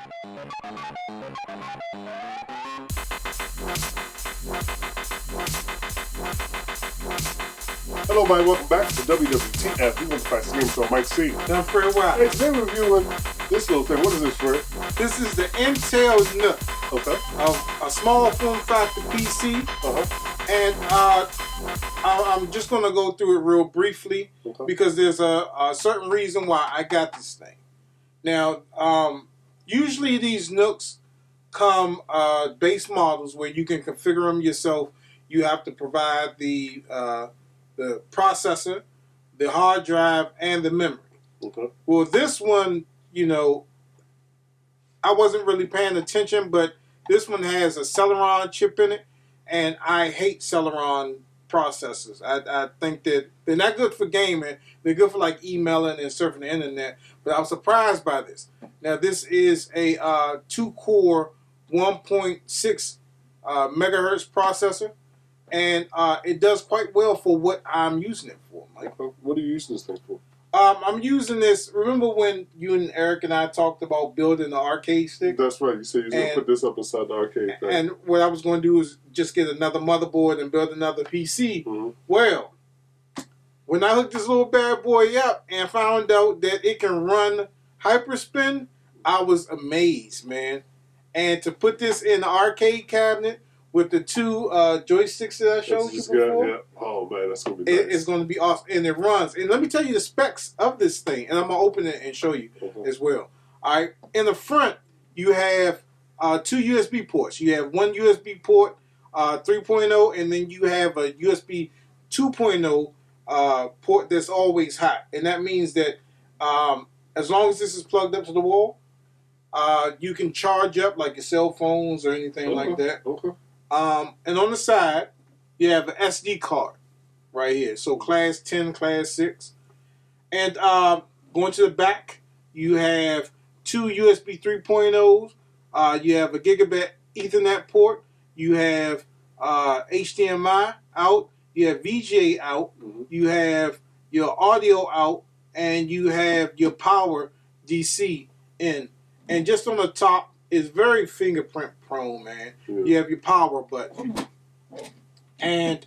Hello, everybody. Welcome back to the WWTF 1.6 GHz Mike C. I'm Fred Wild. Hey, today we're reviewing this little thing. What is this, Fred? This is the Intel NUC. Okay. A small form factor PC. And I'm just going to go through it real briefly because there's a certain reason why I got this thing. Now, usually these NUCs come base models where you can configure them yourself. You have to provide the processor, the hard drive, and the memory. Well, this one, you know, I wasn't really paying attention, but this one has a Celeron chip in it, and I hate Celeron processors. I think that they're not good for gaming. They're good for like emailing and surfing the internet, but I was surprised by this. Now, this is a 2-core 1.6 megahertz processor. And it does quite well for what I'm using it for, Mike. What are you using this thing for? I'm using this. Remember when you and Eric and I talked about building the arcade stick? That's right. You said you was going to put this up inside the arcade thing. And what I was going to do is just get another motherboard and build another PC. Well, when I hooked this little bad boy up and found out that it can run Hyperspin, I was amazed, man. And to put this in the arcade cabinet with the two joysticks that I showed you before. Yeah. Oh, man, that's going to be nice. It's going to be awesome. And it runs. And let me tell you the specs of this thing. And I'm going to open it and show you as well. All right. In the front, you have 2 USB ports. You have one USB port, 3.0, and then you have a USB 2.0 port that's always hot. And that means that as long as this is plugged up to the wall, you can charge up like your cell phones or anything like that. And on the side, you have an SD card right here. So class 10, class 6. And going to the back, you have 2 USB 3.0s. You have a gigabit Ethernet port. You have HDMI out. You have VGA out. You have your audio out. And you have your power DC in. And just on the top, it's very fingerprint prone, man. You have your power button. And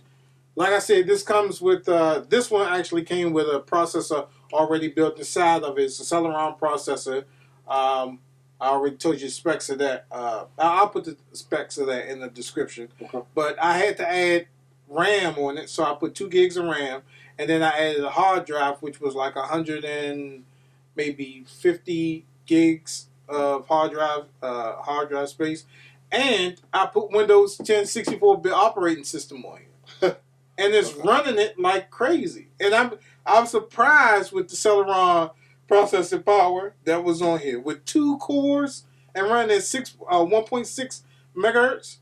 like I said, this comes with, this one actually came with a processor already built inside of it. It's a Celeron processor. I already told you the specs of that. I'll put the specs of that in the description. But I had to add RAM on it, so I put 2 gigs of RAM. And then I added a hard drive, which was like 100 and maybe 50 gigs of hard drive space, and I put Windows 10 64-bit operating system on here, and it's running it like crazy. And I'm surprised with the Celeron processor power that was on here with 2 cores and running at 1.6 megahertz.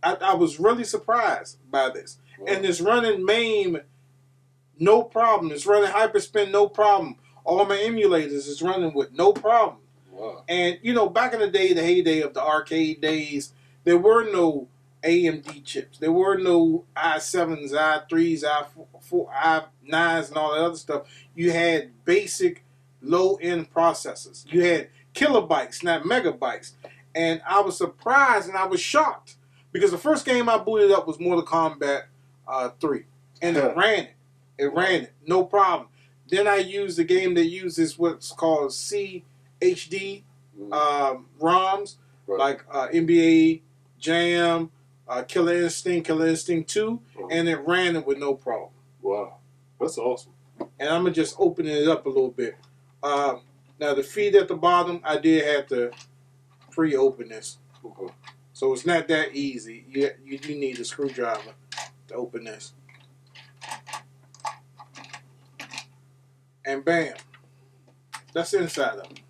I was really surprised by this, and it's running MAME no problem. It's running Hyperspin no problem. All my emulators is running with no problem. And, you know, back in the day, the heyday of the arcade days, there were no AMD chips. There were no i7s, i3s, i4, i9s, and all that other stuff. You had basic low-end processors. You had kilobytes, not megabytes. And I was surprised and I was shocked because the first game I booted up was Mortal Kombat 3. And it ran it. It ran it. No problem. Then I used a game that uses what's called HD ROMs, like NBA Jam, Killer Instinct 2, and it ran it with no problem. Wow, that's awesome. And I'm going to just open it up a little bit. Now, the feed at the bottom, I did have to pre-open this. So it's not that easy. You do need a screwdriver to open this. And bam, that's the inside of it.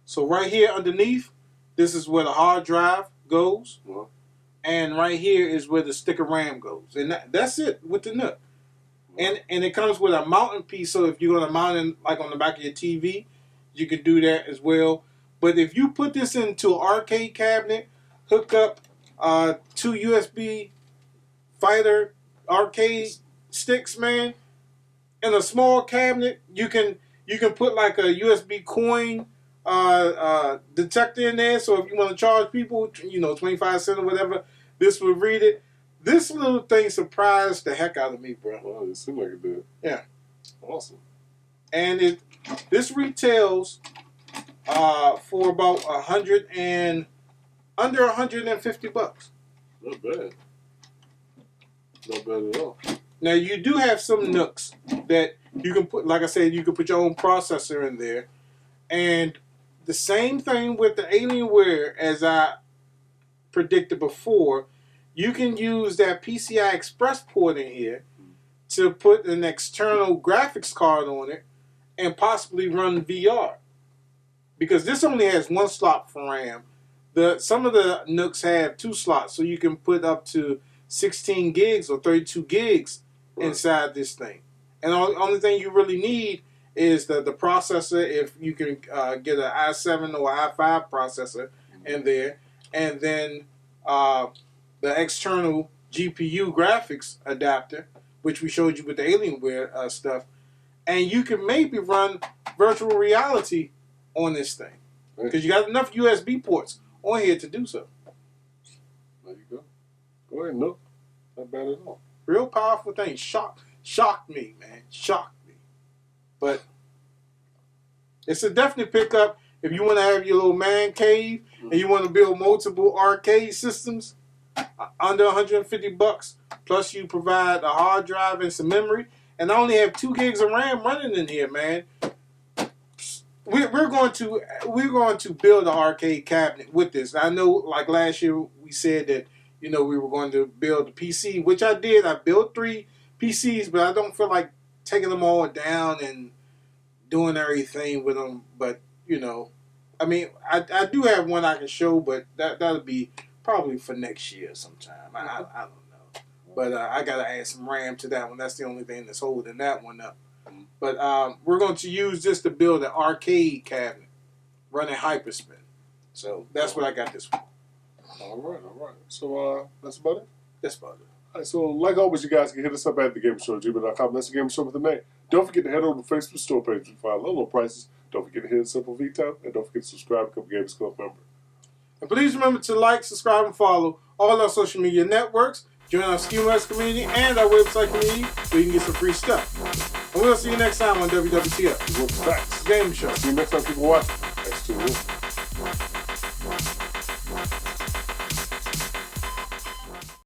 So right here underneath, this is where the hard drive goes. And right here is where the stick of RAM goes. And that's it with the NUC. And it comes with a mounting piece, so if you're going to mount it like on the back of your TV, you can do that as well. But if you put this into an arcade cabinet, hook up 2 USB fighter arcade sticks, man, in a small cabinet, you can You can put like a USB coin detector in there. So if you want to charge people, 25 cents or whatever, this will read it. This little thing surprised the heck out of me, bro. Well, it seemed like it did. Yeah. Awesome. And this retails for about under $150. Not bad. Not bad at all. Now you do have some NUCs that you can put, like I said, you can put your own processor in there, and the same thing with the Alienware as I predicted before. You can use that PCI Express port in here to put an external graphics card on it and possibly run VR. Because this only has one slot for RAM. Some of the NUCs have 2 slots, so you can put up to 16 gigs or 32 gigs inside this thing. And the only thing you really need is the processor, if you can get an i7 or i5 processor in there, and then the external GPU graphics adapter, which we showed you with the Alienware stuff, and you can maybe run virtual reality on this thing because you got enough USB ports on here to do so. There you go. Go ahead, no, not bad at all. Real powerful thing. Shocked me, man. Shocked me. But it's a definite pickup if you want to have your little man cave and you want to build multiple arcade systems. Under $150, plus you provide a hard drive and some memory, and I only have 2 gigs of RAM running in here, man. We're going to build an arcade cabinet with this. I know, like last year, we said that we were going to build a PC, which I did. I built 3 PCs, but I don't feel like taking them all down and doing everything with them. But I mean, I do have one I can show, but that'll be probably for next year sometime. I don't know. But I got to add some RAM to that one. That's the only thing that's holding that one up. But we're going to use this to build an arcade cabinet running Hyperspin. So that's what I got this for. All right. So that's about it? That's about it. All right, so like always, you guys can hit us up at thagamersshow@gmail.com. That's the Gamer Show with the name. Don't forget to head over to the Facebook store page and find low prices. Don't forget to hit us up on vTime. And don't forget to subscribe and become a Gamers Club member. And please remember to like, subscribe, and follow all our social media networks. Join our SKIMers community and our website community where you can get some free stuff. And we'll see you next time on WWTF. Facts. Game Show. See you next time, people watching. Thanks for tuning in.